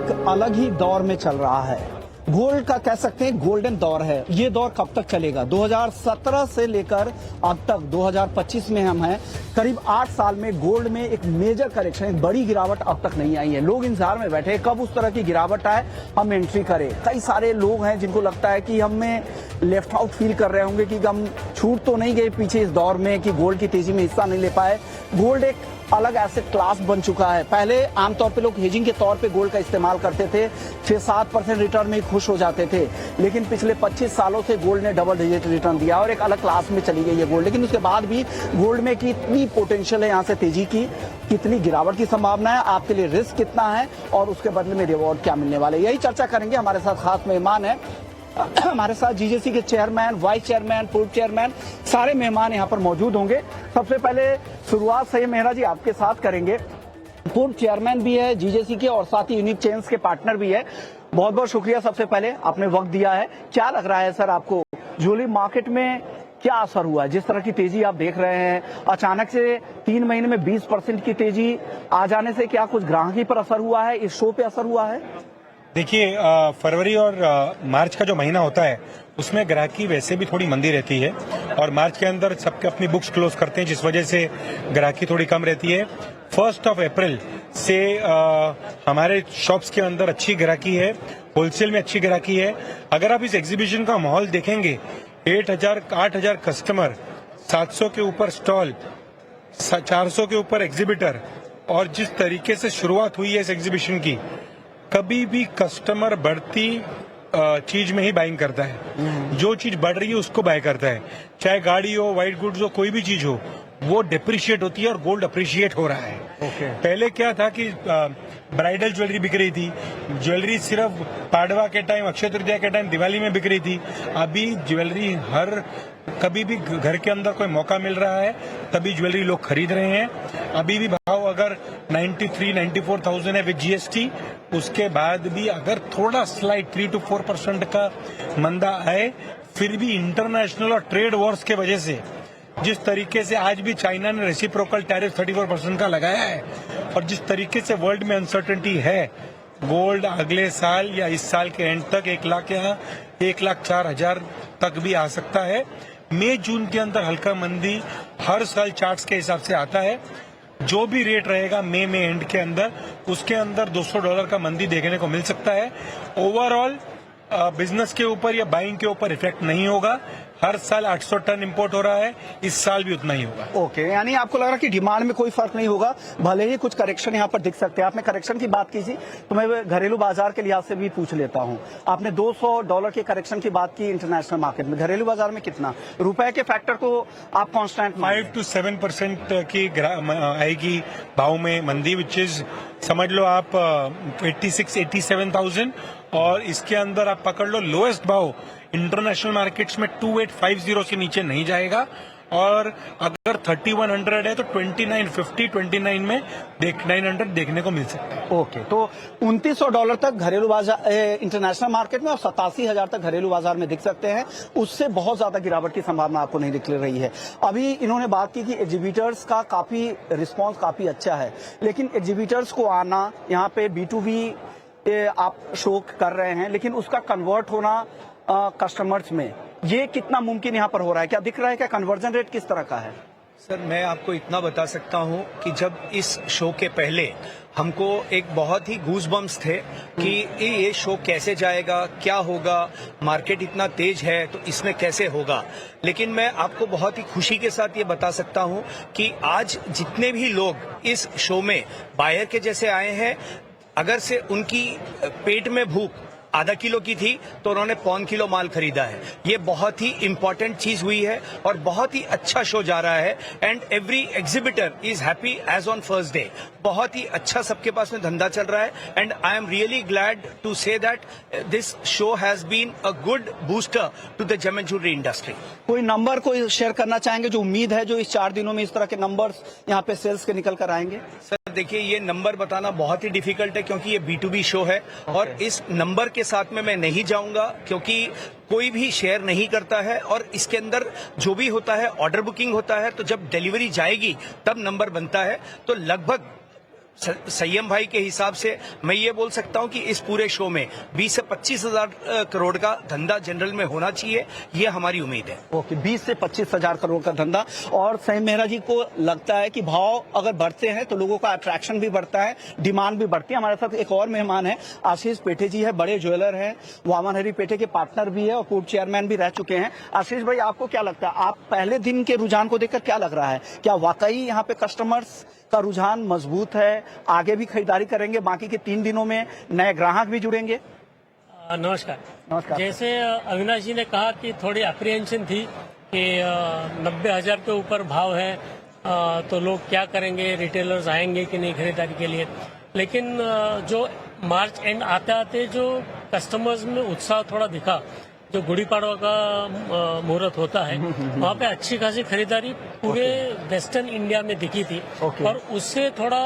एक अलग ही दौर में चल रहा है। गोल्ड का कह सकते हैं गोल्डन दौर है। ये दौर कब तक चलेगा? 2017 से लेकर अब तक 2025 में हम हैं। करीब 8 साल में गोल्ड में एक मेजर करेक्शन, एक बड़ी गिरावट अब तक नहीं आई है। लोग इंतजार में बैठे कब उस तरह की गिरावट आए, हम एंट्री करें। कई सारे लोग हैं जिनको लगता है कि हमें लेफ्ट आउट फील कर रहे होंगे कि हम छूट तो नहीं गए पीछे इस दौर में कि गोल्ड की तेजी में हिस्सा नहीं ले पाए। गोल्ड एक अलग एसेट क्लास बन चुका है। पहले आमतौर पे लोग हेजिंग के तौर पे गोल्ड का इस्तेमाल करते थे, 6-7% रिटर्न में खुश हो जाते थे, लेकिन पिछले 25 सालों से गोल्ड ने डबल डिजिट रिटर्न दिया और एक अलग क्लास में चली गई है गोल्ड। लेकिन उसके बाद भी गोल्ड में कितनी पोटेंशियल है यहाँ से तेजी की, कितनी गिरावट की संभावना है, आपके लिए रिस्क कितना है और उसके बदले में रिवॉर्ड क्या मिलने वाले, यही चर्चा करेंगे। हमारे साथ खास मेहमान है, हमारे साथ जीजेसी के चेयरमैन, वाइस चेयरमैन, पूर्व चेयरमैन, सारे मेहमान यहाँ पर मौजूद होंगे। सबसे पहले शुरुआत सैयद मेहरा जी आपके साथ करेंगे। पूर्व चेयरमैन भी है जीजेसी के और साथ ही यूनिक चेन्स के पार्टनर भी है। बहुत बहुत शुक्रिया सबसे पहले, आपने वक्त दिया है। क्या लग रहा है सर आपको, ज्वेलरी मार्केट में क्या असर हुआ है? जिस तरह की तेजी आप देख रहे हैं, अचानक से 3 महीने में 20% की तेजी आ जाने से क्या कुछ ग्राहकी पर असर हुआ है, इस शो पे असर हुआ है? देखिए, फरवरी और मार्च का जो महीना होता है उसमें ग्राहकी वैसे भी थोड़ी मंदी रहती है और मार्च के अंदर सबके अपनी बुक्स क्लोज करते हैं, जिस वजह से ग्राहकी थोड़ी कम रहती है। 1 अप्रैल से हमारे शॉप्स के अंदर अच्छी ग्राहकी है, होलसेल में अच्छी ग्राहकी है। अगर आप इस एग्जीबिशन का माहौल देखेंगे, 8,000 कस्टमर, 700 के ऊपर स्टॉल, 400 के ऊपर एग्जीबिटर, और जिस तरीके से शुरुआत हुई है इस एग्जीबिशन की, कभी भी कस्टमर बढ़ती चीज में ही बाइंग करता है। जो चीज बढ़ रही है उसको बाय करता है, चाहे गाड़ी हो, व्हाइट गुड्स हो, कोई भी चीज हो, वो डिप्रिशिएट होती है और गोल्ड अप्रिशिएट हो रहा है। पहले क्या था कि ब्राइडल ज्वेलरी बिक रही थी, ज्वेलरी सिर्फ पाडवा के टाइम, अक्षय तृतीया के टाइम, दिवाली में बिक रही थी। अभी ज्वेलरी हर कभी भी घर के अंदर कोई मौका मिल रहा है तभी ज्वेलरी लोग खरीद रहे हैं। अभी भी भाव अगर 93-94,000 है विद जीएसटी, उसके बाद भी अगर थोड़ा स्लाइड 3 to 4% का मंदा आए, फिर भी इंटरनेशनल और ट्रेड वॉर्स के वजह से, जिस तरीके से आज भी चाइना ने रेसिप्रोकल टैरिफ 34% का लगाया है और जिस तरीके से वर्ल्ड में अनसर्टेनिटी है, गोल्ड अगले साल या इस साल के एंड तक 1 लाख या 1,04,000 तक भी आ सकता है। मई जून के अंदर हल्का मंदी हर साल चार्ट्स के हिसाब से आता है। जो भी रेट रहेगा मई में एंड के अंदर, उसके अंदर $200 का मंदी देखने को मिल सकता है। ओवरऑल बिजनेस के ऊपर या बाइंग के ऊपर इफेक्ट नहीं होगा। हर साल 800 टन इंपोर्ट हो रहा है, इस साल भी उतना ही होगा। ओके, यानी आपको लग रहा है कि डिमांड में कोई फर्क नहीं होगा, भले ही कुछ करेक्शन यहाँ पर दिख सकते हैं। आपने करेक्शन की बात की थी, तो मैं घरेलू बाजार के लिहाज से भी पूछ लेता हूँ। आपने $200 के करेक्शन की बात की इंटरनेशनल मार्केट में, घरेलू बाजार में कितना? रुपए के फैक्टर को आप कांस्टेंट 5 to 7% की आएगी भाव में मंदी, विच इज समझ लो आप 86-87,000, और इसके अंदर आप पकड़ लो लोएस्ट भाव इंटरनेशनल मार्केट्स में 2850 से नीचे नहीं जाएगा, और अगर 3100 है तो 2950, 29 में 900 देखने को मिल सकता है। ओके, तो $2,900 तक घरेलू बाजार इंटरनेशनल मार्केट में और 87,000 तक घरेलू बाजार में दिख सकते हैं। उससे बहुत ज्यादा गिरावट की संभावना आपको नहीं दिख रही है। अभी इन्होंने बात की कि एग्जीबिटर्स का काफी रिस्पांस काफी अच्छा है, लेकिन एग्जीबिटर्स को आना, यहाँ पे B2B आप शो कर रहे हैं, लेकिन उसका कन्वर्ट होना कस्टमर्स में, ये कितना मुमकिन यहाँ पर हो रहा है? क्या दिख रहा है, क्या कन्वर्जन रेट किस तरह का है? सर, मैं आपको इतना बता सकता हूँ कि जब इस शो के पहले हमको एक बहुत ही गूज बम्स थे कि ये शो कैसे जाएगा, क्या होगा, मार्केट इतना तेज है तो इसमें कैसे होगा। लेकिन मैं आपको बहुत ही खुशी के साथ ये बता सकता हूँ कि आज जितने भी लोग इस शो में बायर के जैसे आए हैं, अगर से उनकी पेट में भूख आधा किलो की थी तो उन्होंने 1 किलो माल खरीदा है। ये बहुत ही इंपॉर्टेंट चीज हुई है और बहुत ही अच्छा शो जा रहा है, and every exhibitor is happy as on first day. बहुत ही अच्छा सबके पास में धंधा चल रहा है, and I am really glad to say that this show has been a good booster to the gem and jewellery industry. कोई नंबर कोई शेयर करना चाहेंगे, जो उम्मीद है जो इस 4 दिनों में इस तरह के नंबर्स यहाँ पे सेल्स के निकल कर आएंगे? सर देखिए, ये नंबर बताना बहुत ही डिफिकल्ट है क्योंकि ये B2B शो है, और इस नंबर के साथ में मैं नहीं जाऊंगा क्योंकि कोई भी शेयर नहीं करता है, और इसके अंदर जो भी होता है ऑर्डर बुकिंग होता है, तो जब डिलीवरी जाएगी तब नंबर बनता है। तो लगभग संयम भाई के हिसाब से मैं ये बोल सकता हूं कि इस पूरे शो में 20 से 25 हजार करोड़ का धंधा जनरल में होना चाहिए, ये हमारी उम्मीद है। ओके, 20 से 25 हजार करोड़ का धंधा। और संयम मेहरा जी को लगता है कि भाव अगर बढ़ते हैं तो लोगों का अट्रैक्शन भी बढ़ता है, डिमांड भी बढ़ती है। हमारे साथ एक और मेहमान है, आशीष पेठे जी है, बड़े ज्वेलर हैं, वामन हरी पेठे के पार्टनर भी है और कोर्ट चेयरमैन भी रह चुके हैं। आशीष भाई, आपको क्या लगता है, आप पहले दिन के रुझान को देखकर क्या लग रहा है, क्या वाकई यहाँ पे कस्टमर्स का रुझान मजबूत है, आगे भी खरीदारी करेंगे, बाकी के 3 दिनों में नए ग्राहक भी जुड़ेंगे? नमस्कार। नमस्कार। जैसे अविनाश जी ने कहा कि थोड़ी अप्रीहेंशन थी कि 90,000 के ऊपर भाव है, तो लोग क्या करेंगे, रिटेलर्स आएंगे कि नहीं खरीदारी के लिए। लेकिन जो मार्च एंड आते आते जो कस्टमर्स में उत्साह थोड़ा दिखा, जो गुड़ी पाड़वा का मुहूर्त होता है, वहाँ पे अच्छी खासी खरीदारी पूरे वेस्टर्न इंडिया में दिखी थी। और उससे थोड़ा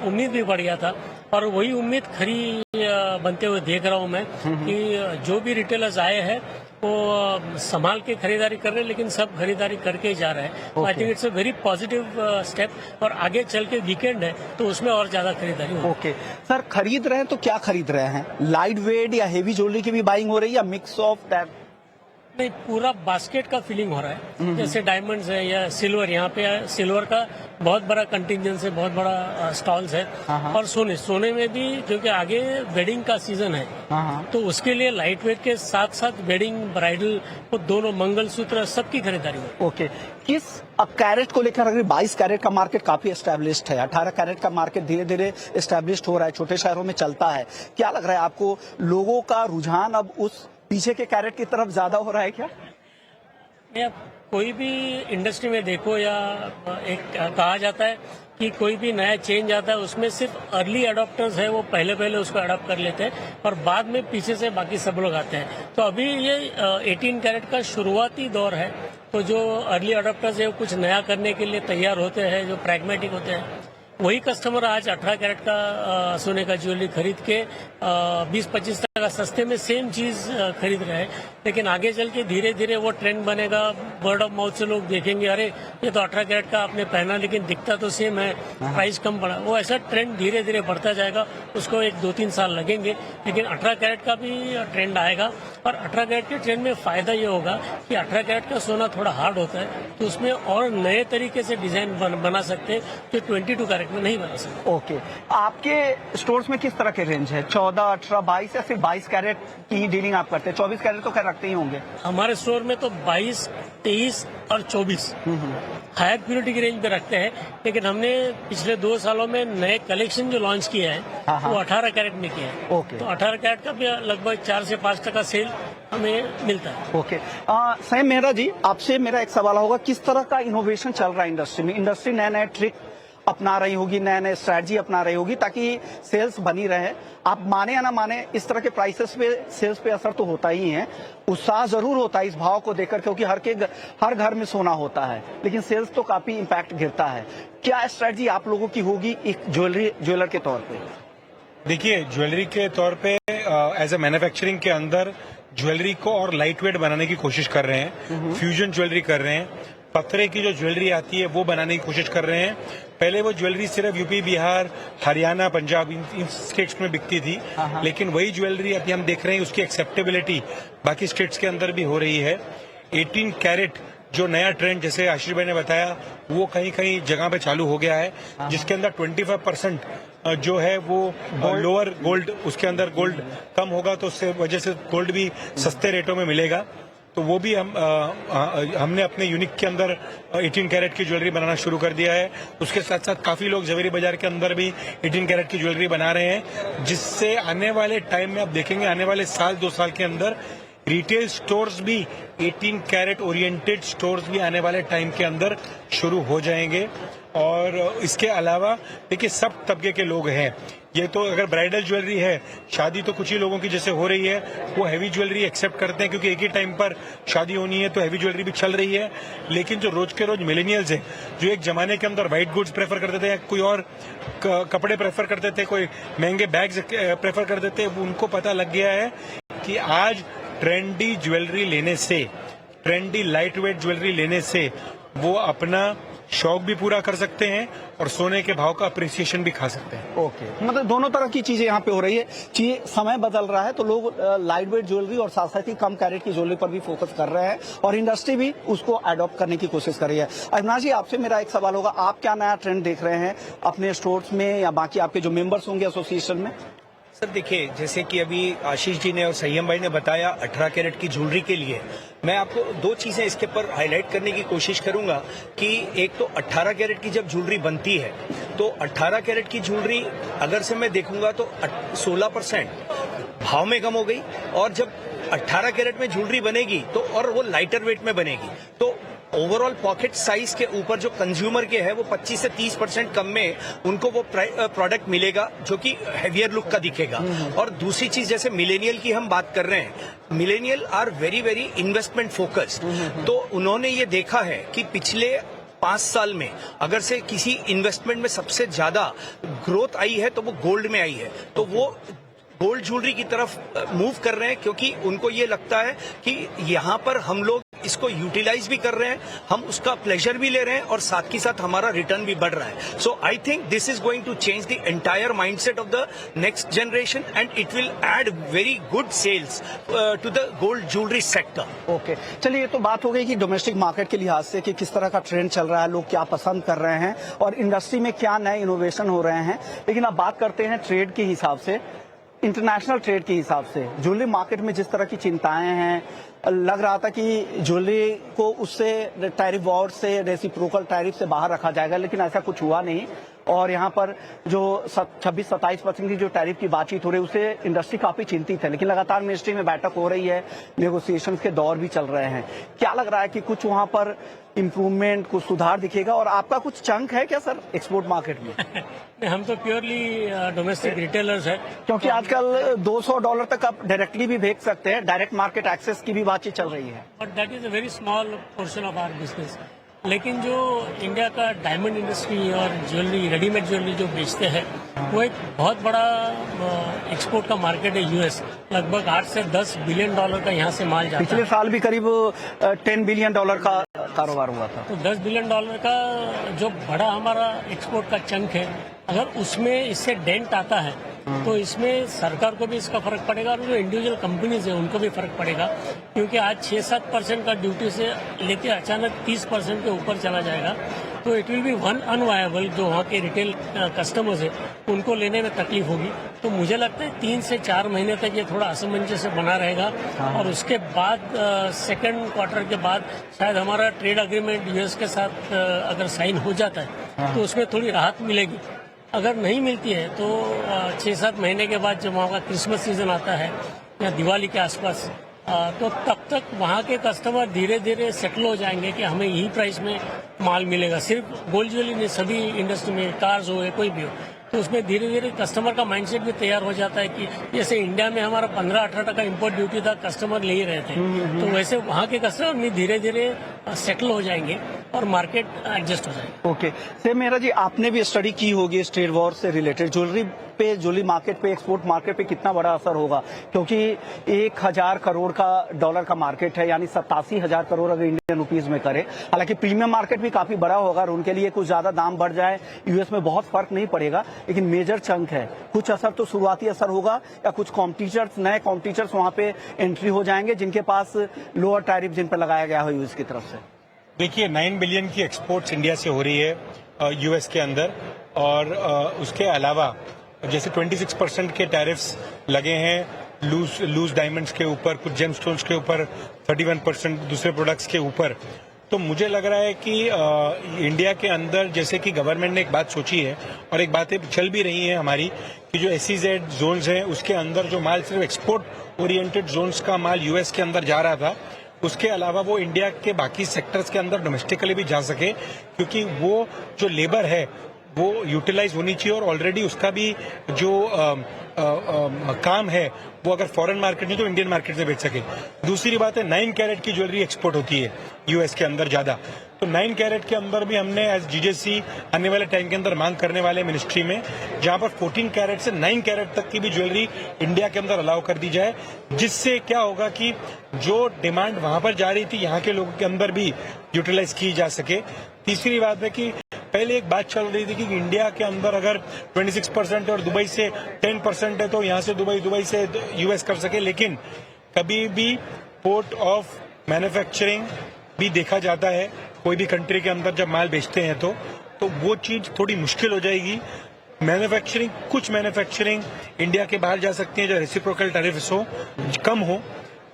उम्मीद भी बढ़ गया था, और वही उम्मीद खरी बनते हुए देख रहा हूँ मैं कि जो भी रिटेलर्स आए हैं वो संभाल के खरीदारी कर रहे हैं, लेकिन सब खरीदारी करके ही जा रहे हैं। I think it's a very positive step, और आगे चल के वीकेंड है तो उसमें और ज्यादा खरीदारी होगी। ओके सर, खरीद रहे हैं तो क्या खरीद रहे हैं, लाइट वेट या हेवी ज्वेलरी की भी बाइंग हो रही है या मिक्स ऑफ दैट? नहीं, पूरा बास्केट का फीलिंग हो रहा है। जैसे डायमंड्स है या सिल्वर, यहाँ पे सिल्वर का बहुत बड़ा कंटिंजेंस है, बहुत बड़ा स्टॉल्स है। और सोने में भी, क्योंकि आगे वेडिंग का सीजन है, तो उसके लिए लाइट वेट के साथ साथ वेडिंग, ब्राइडल, वो दोनों, मंगलसूत्र, सबकी खरीदारी है। ओके, किस कैरेट को लेकर, अगर 22 कैरेट का मार्केट काफी एस्टेब्लिश्ड है, 18 कैरेट का मार्केट धीरे धीरे एस्टेब्लिश्ड हो रहा है, छोटे शहरों में चलता है, क्या लग रहा है आपको, लोगों का रुझान अब उस पीछे के कैरेट की तरफ ज्यादा हो रहा है क्या? या कोई भी इंडस्ट्री में देखो, या एक कहा जाता है कि कोई भी नया चेंज आता है उसमें सिर्फ अर्ली अडॉप्टर्स है, वो पहले उसको अडॉप्ट कर लेते हैं और बाद में पीछे से बाकी सब लोग आते हैं। तो अभी ये 18 कैरेट का शुरुआती दौर है, तो जो अर्ली अडॉप्टर्स है वो कुछ नया करने के लिए तैयार होते हैं, जो प्रैग्मेटिक होते हैं, वही कस्टमर आज 18 कैरेट का सोने का ज्वेलरी खरीद के 20-25 टका सस्ते में सेम चीज खरीद रहे हैं। लेकिन आगे चल के धीरे धीरे वो ट्रेंड बनेगा, वर्ड ऑफ माउथ से लोग देखेंगे, अरे ये तो 18 कैरेट का आपने पहना लेकिन दिखता तो सेम है, प्राइस कम पड़ा। वो ऐसा ट्रेंड धीरे धीरे बढ़ता जाएगा, उसको 1-2-3 साल लगेंगे, लेकिन 18 कैरेट का भी ट्रेंड आएगा। और 18 कैरेट के ट्रेंड में फायदा ये होगा कि 18 कैरेट का सोना थोड़ा हार्ड होता है, तो उसमें और नए तरीके से डिजाइन बना सकते हैं जो 22 कैरेट में नहीं बना सकते। ओके, आपके स्टोर्स में किस तरह के रेंज है, 14, 18, 22 या फिर 22 कैरेट की ही डीलिंग आप करते हैं? 24 कैरेट तो खैर रखते ही होंगे। हमारे स्टोर में तो 22, 23 और 24 हायर प्योरिटी की रेंज में रखते हैं, लेकिन हमने पिछले 2 सालों में नए कलेक्शन जो लॉन्च किए हैं वो 18 कैरेट में किए हैं। ओके। तो 18 कैरेट का भी लगभग 4 से 5 टका सेल हमें मिलता है। ओके, संयम मेहरा जी, आपसे मेरा एक सवाल होगा, किस तरह का इनोवेशन चल रहा है इंडस्ट्री में? इंडस्ट्री नए नए ट्रिक अपना रही होगी, नए नए स्ट्रैटेजी अपना रही होगी ताकि सेल्स बनी रहे। आप माने या ना माने, इस तरह के प्राइसेस पे सेल्स पे असर तो होता ही है, उत्साह जरूर होता है इस भाव को देखकर, क्योंकि हर घर में सोना होता है, लेकिन सेल्स तो काफी इम्पैक्ट गिरता है। क्या स्ट्रैटेजी आप लोगों की होगी एक ज्वेलर के तौर पे? देखिए, ज्वेलरी के तौर पे एज ए मैन्युफैक्चरिंग के अंदर ज्वेलरी को और लाइट वेट बनाने की कोशिश कर रहे हैं, फ्यूजन ज्वेलरी कर रहे हैं, पत्थरे की जो ज्वेलरी आती है वो बनाने की कोशिश कर रहे हैं। पहले वो ज्वेलरी सिर्फ यूपी, बिहार, हरियाणा, पंजाब इन स्टेट्स में बिकती थी, लेकिन वही ज्वेलरी अभी हम देख रहे हैं उसकी एक्सेप्टेबिलिटी बाकी स्टेट्स के अंदर भी हो रही है। 18 कैरेट जो नया ट्रेंड, जैसे आशीष भाई ने बताया, वो कहीं कहीं जगह पे चालू हो गया है, जिसके अंदर 25% जो है वो लोअर गोल्ड, उसके अंदर गोल्ड कम होगा, तो उससे वजह से गोल्ड भी सस्ते रेटों में मिलेगा। तो वो भी हमने अपने यूनिक के अंदर 18 कैरेट की ज्वेलरी बनाना शुरू कर दिया है। उसके साथ साथ काफी लोग जवेरी बाजार के अंदर भी 18 कैरेट की ज्वेलरी बना रहे हैं, जिससे आने वाले टाइम में आप देखेंगे, आने वाले 1-2 साल के अंदर रिटेल स्टोर्स भी 18 कैरेट ओरिएंटेड स्टोर्स भी आने वाले टाइम के अंदर शुरू हो जाएंगे। और इसके अलावा देखिए, सब तबके के लोग हैं। ये तो अगर ब्राइडल ज्वेलरी है, शादी तो कुछ ही लोगों की जैसे हो रही है, वो हैवी ज्वेलरी एक्सेप्ट करते हैं, क्योंकि एक ही टाइम पर शादी होनी है, तो हैवी ज्वेलरी भी चल रही है। लेकिन जो रोज के रोज मिलेनियल्स हैं, जो एक जमाने के अंदर व्हाइट गुड्स प्रेफर करते थे, या कोई और कपड़े प्रेफर करते थे, कोई महंगे बैग्स प्रेफर करते थे, उनको पता लग गया है कि आज ट्रेंडी ज्वेलरी लेने से, ट्रेंडी लाइट वेट ज्वेलरी लेने से वो अपना शौक भी पूरा कर सकते हैं और सोने के भाव का अप्रिसिएशन भी खा सकते हैं। ओके, मतलब दोनों तरह की चीजें यहाँ पे हो रही है। समय बदल रहा है तो लोग लाइट वेट ज्वेलरी और साथ साथ ही कम कैरेट की ज्वेलरी पर भी फोकस कर रहे हैं और इंडस्ट्री भी उसको अडॉप्ट करने की कोशिश कर रही है। अविनाश जी, आपसे मेरा एक सवाल होगा, आप क्या नया ट्रेंड देख रहे हैं अपने स्टोर्स में या बाकी आपके जो मेंबर्स होंगे एसोसिएशन में? सर देखिए, जैसे कि अभी आशीष जी ने और संयम भाई ने बताया 18 कैरेट की ज्वेलरी के लिए, मैं आपको दो चीजें इसके ऊपर हाईलाइट करने की कोशिश करूंगा कि एक तो 18 कैरेट की जब ज्वेलरी बनती है तो 18 कैरेट की ज्वेलरी अगर से मैं देखूंगा तो 16% भाव में कम हो गई, और जब 18 कैरेट में ज्वेलरी बनेगी तो और वो लाइटर वेट में बनेगी तो ओवरऑल पॉकेट साइज के ऊपर जो कंज्यूमर के है वो 25 से 30% कम में उनको वो प्रोडक्ट मिलेगा जो कि हेवियर लुक का दिखेगा। और दूसरी चीज, जैसे मिलेनियल की हम बात कर रहे हैं, millennial are very very investment focused, तो उन्होंने ये देखा है कि पिछले 5 साल में अगर से किसी इन्वेस्टमेंट में सबसे ज्यादा ग्रोथ आई है तो वो गोल्ड में आई है, तो वो गोल्ड ज्वेलरी की तरफ मूव कर रहे हैं क्योंकि उनको ये लगता है कि यहाँ पर हम लोग इसको यूटिलाइज भी कर रहे हैं, हम उसका प्लेजर भी ले रहे हैं और साथ ही साथ हमारा रिटर्न भी बढ़ रहा है। So I think this is going to change the entire mindset of the next generation and it will add very good sales to the gold jewellery sector. Okay, चलिए, ये तो बात हो गई कि डोमेस्टिक मार्केट के लिहाज से कि किस तरह का ट्रेंड चल रहा है, लोग क्या पसंद कर रहे हैं और इंडस्ट्री में क्या नए इनोवेशन हो रहे हैं। लेकिन अब बात करते हैं ट्रेड के हिसाब से, इंटरनेशनल ट्रेड के हिसाब से। ज्वेलरी मार्केट में जिस तरह की चिंताएं हैं, लग रहा था कि ज्वेलरी को उससे टैरिफ वॉर से, रेसिप्रोकल टैरिफ से बाहर रखा जाएगा, लेकिन ऐसा कुछ हुआ नहीं। और यहाँ पर जो 26-27% की जो टैरिफ की बातचीत हो रही है उससे इंडस्ट्री काफी चिंतित है। लेकिन लगातार मिनिस्ट्री में बैठक हो रही है, नेगोशिएशंस के दौर भी चल रहे हैं। क्या लग रहा है कि कुछ वहाँ पर इम्प्रूवमेंट, कुछ सुधार दिखेगा? और आपका कुछ चंक है क्या सर एक्सपोर्ट मार्केट में? हम तो प्योरली डोमेस्टिक रिटेलर्स है, क्योंकि आजकल $200 तक आप डायरेक्टली भी भेज सकते हैं, डायरेक्ट मार्केट एक्सेस की भी बातचीत चल रही है। But that is a very small portion of our business. लेकिन जो इंडिया का डायमंड इंडस्ट्री और ज्वेलरी, रेडीमेड ज्वेलरी जो बेचते हैं, वो एक बहुत बड़ा एक्सपोर्ट का मार्केट है यूएस। लगभग 8 से 10 बिलियन डॉलर का यहाँ से माल जाता है। पिछले साल भी करीब $10 बिलियन का कारोबार हुआ था। तो $10 बिलियन का जो बड़ा हमारा एक्सपोर्ट का चंक है, अगर उसमें इससे डेंट आता है तो इसमें सरकार को भी इसका फर्क पड़ेगा और जो इंडिविजुअल कंपनीज है उनको भी फर्क पड़ेगा, क्योंकि आज 6-7% का ड्यूटी से लेके अचानक 30% के ऊपर चला जाएगा तो इट विल बी अनवायबल। जो वहाँ के रिटेल कस्टमर्स है उनको लेने में तकलीफ होगी। तो मुझे लगता है 3 से 4 महीने तक ये थोड़ा असमंजस बना रहेगा और उसके बाद सेकेंड क्वार्टर के बाद शायद हमारा ट्रेड अग्रीमेंट यूएस के साथ अगर साइन हो जाता है तो उसमें थोड़ी राहत मिलेगी। अगर नहीं मिलती है तो 6-7 महीने के बाद जब वहाँ का क्रिसमस सीजन आता है या दिवाली के आसपास, तो तब तक वहाँ के कस्टमर धीरे धीरे सेटल हो जाएंगे कि हमें यही प्राइस में माल मिलेगा। सिर्फ गोल्ड ज्वेलरी नहीं, सभी इंडस्ट्री में, कार्स हो या कोई भी हो, तो उसमें धीरे धीरे कस्टमर का माइंडसेट भी तैयार हो जाता है कि जैसे इंडिया में हमारा 15-18% इम्पोर्ट ड्यूटी था, कस्टमर ले ही रहे थे, तो वैसे वहाँ के कस्टमर भी धीरे धीरे सेटल हो जाएंगे और मार्केट एडजस्ट हो जाएगा। ओके, से मेरा जी, आपने भी स्टडी की होगी इस ट्रेड वॉर से रिलेटेड, ज्वेलरी मार्केट पे, एक्सपोर्ट मार्केट पे कितना बड़ा असर होगा? क्योंकि 1,000 करोड़ का डॉलर का मार्केट है, यानी 87,000 करोड़ अगर इंडियन रुपीज में करे। हालांकि प्रीमियम मार्केट भी काफी बड़ा होगा और उनके लिए कुछ ज्यादा दाम बढ़ जाए यूएस में बहुत फर्क नहीं पड़ेगा, लेकिन मेजर चंक है। कुछ असर तो शुरुआती असर होगा या कुछ कॉम्पिटिटर्स, नए कॉम्पिटिटर्स वहां पे एंट्री हो जाएंगे जिनके पास लोअर टैरिफ जिन पर लगाया गया हो यूएस की तरफ से। देखिए, 9 बिलियन की एक्सपोर्ट्स इंडिया से हो रही है यूएस के अंदर, और उसके अलावा जैसे 26% के टैरिफ्स लगे हैं लूज डायमंड्स के ऊपर, कुछ जेमस्टोन्स के ऊपर, 31% दूसरे प्रोडक्ट्स के ऊपर। तो मुझे लग रहा है कि इंडिया के अंदर, जैसे कि गवर्नमेंट ने एक बात सोची है और एक बातें चल भी रही है हमारी, कि जो SEZ जोन्स हैं उसके अंदर जो माल सिर्फ एक्सपोर्ट ओरिएंटेड जोन्स का माल यूएस के अंदर जा रहा था, उसके अलावा वो इंडिया के बाकी सेक्टर्स के अंदर डोमेस्टिकली भी जा सके, क्योंकि वो जो लेबर है वो यूटिलाइज होनी चाहिए और ऑलरेडी उसका भी जो काम है वो अगर फॉरेन मार्केट में तो इंडियन मार्केट से बेच सके। दूसरी बात है 9 कैरेट की ज्वेलरी एक्सपोर्ट होती है यूएस के अंदर ज्यादा, तो 9 कैरेट के अंदर भी हमने एज जीजेसी आने वाले टाइम के अंदर मांग करने वाले मिनिस्ट्री में, जहां पर 14 कैरेट से 9 कैरेट तक की भी ज्वेलरी इंडिया के अंदर अलाउ कर दी जाए, जिससे क्या होगा कि जो डिमांड वहां पर जा रही थी यहाँ के लोगों के अंदर भी यूटिलाइज की जा सके। तीसरी बात है कि पहले एक बात चल रही थी कि इंडिया के अंदर अगर 26% और दुबई से 10% है तो यहाँ से दुबई से यूएस कर सके, लेकिन कभी भी पोर्ट ऑफ मैन्युफैक्चरिंग भी देखा जाता है कोई भी कंट्री के अंदर जब माल बेचते हैं तो वो चीज थोड़ी मुश्किल हो जाएगी। कुछ मैन्युफैक्चरिंग इंडिया के बाहर जा सकती है जो रेसिप्रोकल टैरिफ्स कम हो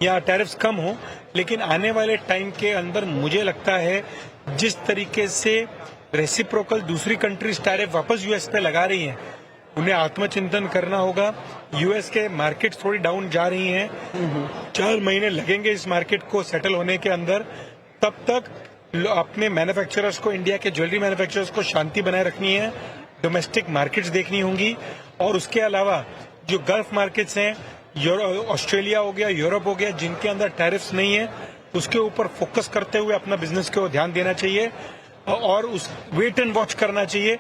या टैरिफ्स कम हो, लेकिन आने वाले टाइम के अंदर मुझे लगता है जिस तरीके से रेसिप्रोकल दूसरी कंट्रीज टैरिफ वापस यूएस पे लगा रही हैं, उन्हें आत्मचिंतन करना होगा। यूएस के मार्केट थोड़ी डाउन जा रही हैं, 4 महीने लगेंगे इस मार्केट को सेटल होने के अंदर। तब तक अपने मैन्युफैक्चरर्स को, इंडिया के ज्वेलरी मैन्युफैक्चरर्स को शांति बनाए रखनी है, डोमेस्टिक मार्केट्स देखनी होंगी, और उसके अलावा जो गल्फ मार्केट्स हैं, ऑस्ट्रेलिया हो गया, यूरोप हो गया, जिनके अंदर टैरिफ्स नहीं है, उसके ऊपर फोकस करते हुए अपना बिजनेस को ध्यान देना चाहिए और उस वेट एंड वॉच करना चाहिए।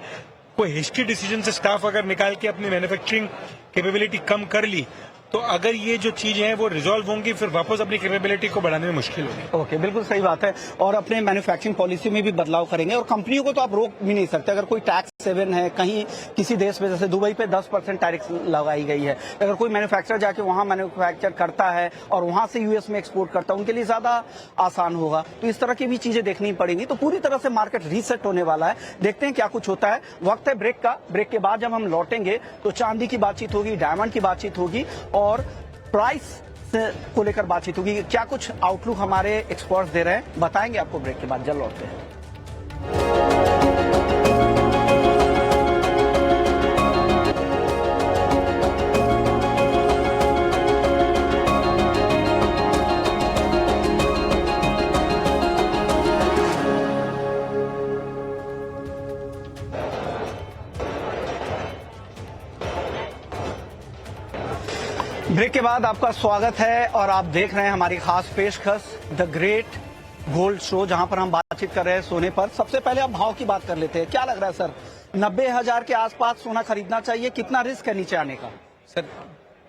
कोई हिस्ट्री डिसीजन से स्टाफ अगर निकाल के अपनी मैन्युफैक्चरिंग कैपेबिलिटी कम कर ली तो अगर ये जो चीजें हैं वो रिजॉल्व होंगी, फिर वापस अपनी कैपेबिलिटी को बढ़ाने में मुश्किल होगी। ओके, बिल्कुल सही बात है। और अपने मैन्युफैक्चरिंग पॉलिसी में भी बदलाव करेंगे, और कंपनियों को तो आप रोक भी नहीं सकते। अगर कोई टैक्स सेवन है कहीं किसी देश में, जैसे दुबई पे 10% टैक्स लगाई गई है, अगर कोई मैन्युफैक्चरर जाके वहां मैन्युफैक्चर करता है और वहां से यूएस में एक्सपोर्ट करता है, उनके लिए ज्यादा आसान होगा। तो इस तरह की भी चीजें देखनी पड़ेंगी। तो पूरी तरह से मार्केट रीसेट होने वाला है। देखते हैं क्या कुछ होता है। वक्त है ब्रेक का। ब्रेक के बाद जब हम लौटेंगे तो चांदी की बातचीत होगी, डायमंड की बातचीत होगी और प्राइस को लेकर बातचीत होगी। क्या कुछ आउटलुक हमारे एक्सपर्ट्स दे रहे हैं बताएंगे आपको ब्रेक के बाद। जल्द लौटते हैं। ब्रेक के बाद आपका स्वागत है और आप देख रहे हैं हमारी खास पेशकश द ग्रेट गोल्ड शो, जहां पर हम बातचीत कर रहे हैं सोने पर। सबसे पहले आप भाव की बात कर लेते हैं। क्या लग रहा है सर, 90,000 के आसपास सोना खरीदना चाहिए? कितना रिस्क है नीचे आने का? सर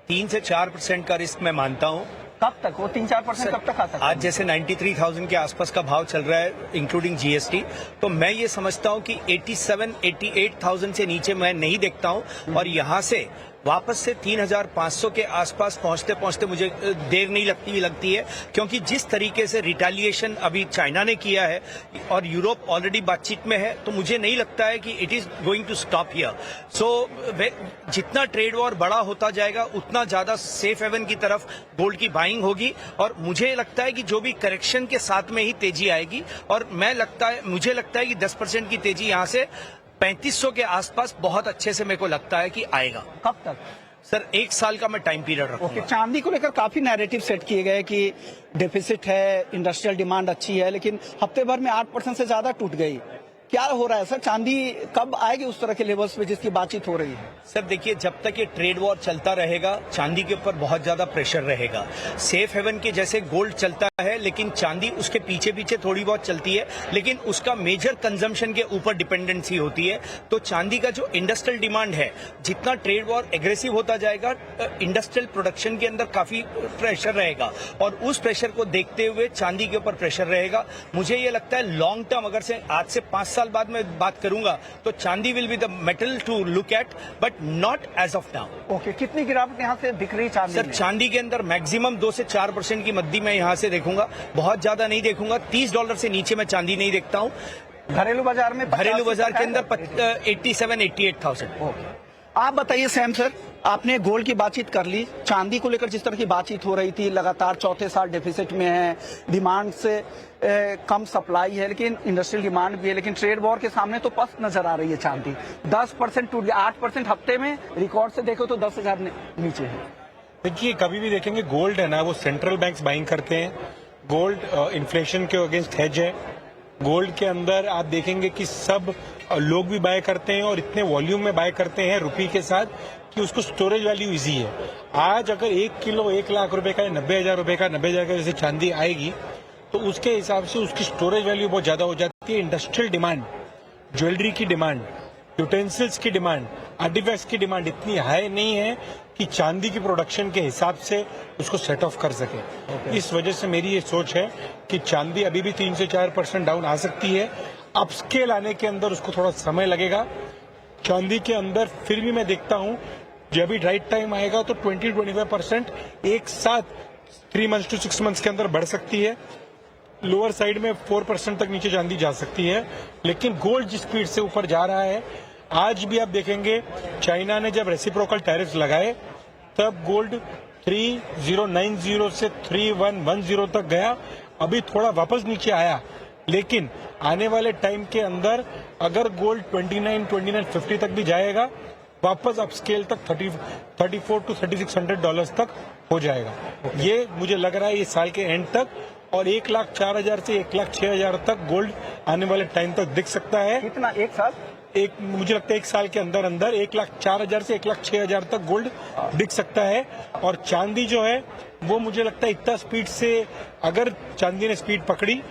3 से 4% का रिस्क मैं मानता हूँ। कब तक वो 3-4% कब तक आ सकता है? आज जैसे 93,000 के आसपास का भाव चल रहा है इंक्लूडिंग जीएसटी, तो मैं ये समझता हूँ कि 87-88,000 से नीचे मैं नहीं देखता हूँ, और यहाँ से वापस से 3,500 के आसपास पहुंचते पहुंचते मुझे देर नहीं लगती है, क्योंकि जिस तरीके से रिटेलिएशन अभी चाइना ने किया है और यूरोप ऑलरेडी बातचीत में है, तो मुझे नहीं लगता है कि it is going to stop here. So जितना ट्रेड वॉर बड़ा होता जाएगा उतना ज्यादा सेफ हेवन की तरफ गोल्ड की बाइंग होगी, और मुझे लगता है कि जो भी करेक्शन के साथ में ही तेजी आएगी, और मुझे लगता है कि 10% की तेजी यहाँ से 3500 के आसपास बहुत अच्छे से मेरे को लगता है कि आएगा। कब तक? सर 1 साल का मैं टाइम पीरियड रखूंगा। ओके, चांदी को लेकर काफी नैरेटिव सेट किए गए कि डेफिसिट है, इंडस्ट्रियल डिमांड अच्छी है, लेकिन हफ्ते भर में 8% से ज्यादा टूट गई। क्या हो रहा है सर? चांदी कब आएगी उस तरह के लेवल्स पे जिसकी बातचीत हो रही है? सर देखिए, जब तक ये ट्रेड वॉर चलता रहेगा चांदी के ऊपर बहुत ज्यादा प्रेशर रहेगा। सेफ हेवन के जैसे गोल्ड चलता है, लेकिन चांदी उसके पीछे पीछे थोड़ी बहुत चलती है, लेकिन उसका मेजर कंजम्पशन के ऊपर डिपेंडेंसी होती है। तो चांदी का जो इंडस्ट्रियल डिमांड है, जितना ट्रेड वॉर एग्रेसिव होता जाएगा, इंडस्ट्रियल प्रोडक्शन के अंदर काफी प्रेशर रहेगा, और उस प्रेशर को देखते हुए चांदी के ऊपर प्रेशर रहेगा। मुझे ये लगता है लॉन्ग टर्म, अगर से आज से 5 साल बाद में बात करूंगा, तो चांदी will be the metal to look at, but not as of now. Okay, कितनी गिरावट यहाँ से दिख रही चांदी सर में? चांदी के अंदर मैक्सिमम 2 से 4% की मद्दी मैं यहाँ से देखूंगा, बहुत ज्यादा नहीं देखूंगा। $30 से नीचे मैं चांदी नहीं देखता हूँ। घरेलू बाजार में? घरेलू बाजार के अंदर 87-88,000। आप बताइए सैम सर, आपने गोल्ड की बातचीत कर ली, चांदी को लेकर जिस तरह की बातचीत हो रही थी, लगातार चौथे साल डेफिसिट में है, डिमांड से कम सप्लाई है, लेकिन इंडस्ट्रियल डिमांड भी है, लेकिन ट्रेड वॉर के सामने तो पस्त नजर आ रही है चांदी। 10% टूट गया, 8% हफ्ते में, रिकॉर्ड से देखो तो 10,000 नीचे है। देखिए, कभी भी देखेंगे गोल्ड है ना, वो सेंट्रल बैंक्स बाइंग करते हैं। गोल्ड इन्फ्लेशन के अगेंस्ट हेज है, गोल्ड के अंदर आप देखेंगे कि सब लोग भी बाय करते हैं और इतने वॉल्यूम में बाय करते हैं रुपये के साथ कि उसको स्टोरेज वैल्यू इजी है। आज अगर 1 किलो 1 लाख रुपए का या 90,000 रुपए का 90,000 का जैसे चांदी आएगी तो उसके हिसाब से उसकी स्टोरेज वैल्यू बहुत ज्यादा हो जाती है। इंडस्ट्रियल डिमांड, ज्वेलरी की डिमांड, यूटेंसिल्स की डिमांड, आर्टिफैक्ट्स की डिमांड इतनी हाई नहीं है कि चांदी की प्रोडक्शन के हिसाब से उसको सेट ऑफ कर सके। इस वजह से मेरी ये सोच है कि चांदी अभी भी 3 से 4% डाउन आ सकती है। अपस्केल आने के अंदर उसको थोड़ा समय लगेगा। चांदी के अंदर फिर भी मैं देखता हूं जब भी राइट टाइम आएगा तो 20-25% एक साथ 3 मंथ्स टू 6 मंथ्स के अंदर बढ़ सकती है। लोअर साइड में 4% तक नीचे चांदी जा सकती है। लेकिन गोल्ड जिस स्पीड से ऊपर जा रहा है, आज भी आप देखेंगे चाइना ने जब रेसिप्रोकल टैरिफ्स लगाए तब गोल्ड 3090 से 3110 तक गया। अभी थोड़ा वापस नीचे आया, लेकिन आने वाले टाइम के अंदर अगर गोल्ड 2950 तक भी जाएगा, वापस अपस्केल तक 34 to 3600 डॉलर्स तक हो जाएगा। ये मुझे लग रहा है ये साल के एंड तक, और 1,04,000 से 1,06,000 तक गोल्ड आने वाले टाइम तक दिख सकता है। कितना, एक साल? मुझे लगता है 1 साल के अंदर अंदर 1,04,000 से 1,06,000 तक गोल्ड दिख सकता है। और चांदी जो है वो मुझे लगता है इतना स्पीड से, अगर चांदी ने स्पीड पकड़ी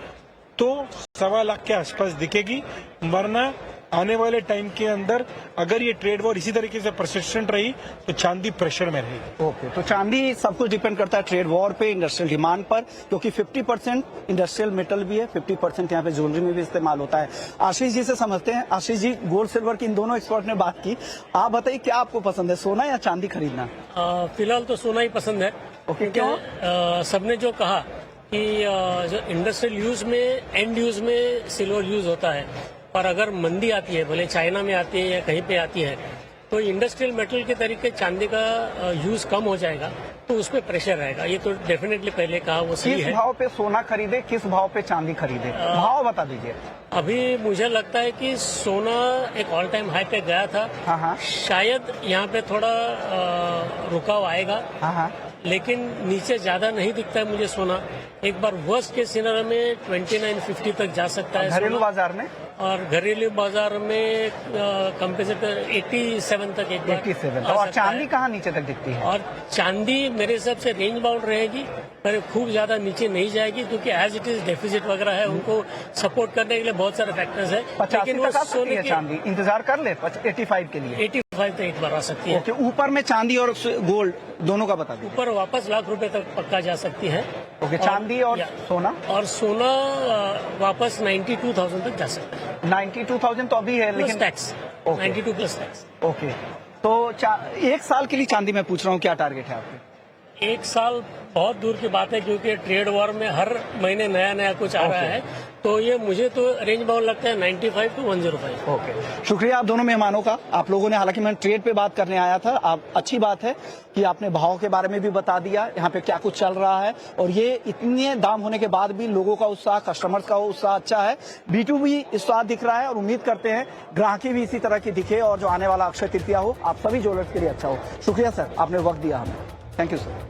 तो 1.25 लाख के आसपास दिखेगी, वरना आने वाले टाइम के अंदर अगर ये ट्रेड वॉर इसी तरीके से परसिस्टेंट रही तो चांदी प्रेशर में रहेगी। ओके, तो चांदी सब कुछ डिपेंड करता है ट्रेड वॉर पे, इंडस्ट्रियल डिमांड पर, क्योंकि 50% इंडस्ट्रियल मेटल भी है, 50% यहाँ पे ज्वेलरी में भी इस्तेमाल होता है। आशीष जी से समझते हैं। आशीष जी, गोल्ड सिल्वर की इन दोनों एक्सपर्ट ने बात की, आप बताइए क्या आपको पसंद है, सोना या चांदी खरीदना? फिलहाल तो सोना ही पसंद है। ओके, क्यों? सबने जो कहा कि जो इंडस्ट्रियल यूज में, एंड यूज में सिल्वर यूज होता है, पर अगर मंदी आती है, भले चाइना में आती है या कहीं पे आती है, तो इंडस्ट्रियल मेटल के तरीके चांदी का यूज कम हो जाएगा, तो उस पर प्रेशर रहेगा। ये तो डेफिनेटली पहले कहा वो सही है। किस भाव पे सोना खरीदे, किस भाव पे चांदी खरीदे, भाव बता दीजिए। अभी मुझे लगता है कि सोना एक ऑल टाइम हाई पे गया था। हाँ। शायद यहाँ पे थोड़ा रुकाव आएगा। हाँ। लेकिन नीचे ज्यादा नहीं दिखता है मुझे सोना। एक बार वर्स्ट के सिनेरियो में 2950 तक जा सकता है घरेलू बाजार में, और घरेलू बाजार में कंपेरेटर 87 तक एक बार 87। आ और सकता चांदी है। कहाँ नीचे तक दिखती है? और चांदी मेरे हिसाब से रेंज बाउंड रहेगी, पर खूब ज्यादा नीचे नहीं जाएगी, क्योंकि एज इट इज डेफिसिट वगैरह है, उनको सपोर्ट करने के लिए बहुत सारे फैक्टर्स है। 85 तक आ सकती है चांदी, इंतजार कर ले 85 के लिए। 85 तक एक बार आ सकती है। ओके, ऊपर में चांदी और गोल्ड दोनों का बता दीजिए। ऊपर वापस लाख रुपए तक पक्का जा सकती है। ओके, चांदी और सोना? और सोना वापस 92,000 तक जा सकता है। 92,000 तो अभी है, लेकिन टैक्स 92 प्लस टैक्स। ओके, तो एक साल के लिए चांदी में पूछ रहा हूँ, क्या टारगेट है आपके? एक साल बहुत दूर की बात है, क्योंकि ट्रेड वॉर में हर महीने नया नया कुछ आ रहा है, तो ये मुझे तो रेंज बाउंड लगता है 95 to 105। ओके, शुक्रिया आप दोनों मेहमानों का। आप लोगों ने, हालांकि मैं ट्रेड पे बात करने आया था, आप अच्छी बात है कि आपने भाव के बारे में भी बता दिया, यहाँ पे क्या कुछ चल रहा है, और ये इतने दाम होने के बाद भी लोगों का उत्साह, कस्टमर्स का उत्साह अच्छा है, B2B उत्साह दिख रहा है, और उम्मीद करते हैं ग्राहकी भी इसी तरह की दिखे, और जो आने वाला अक्षय तृतीया हो आप सभी ज्वेलर्स के लिए अच्छा हो। शुक्रिया सर, आपने वक्त दिया हमें। Thank you sir.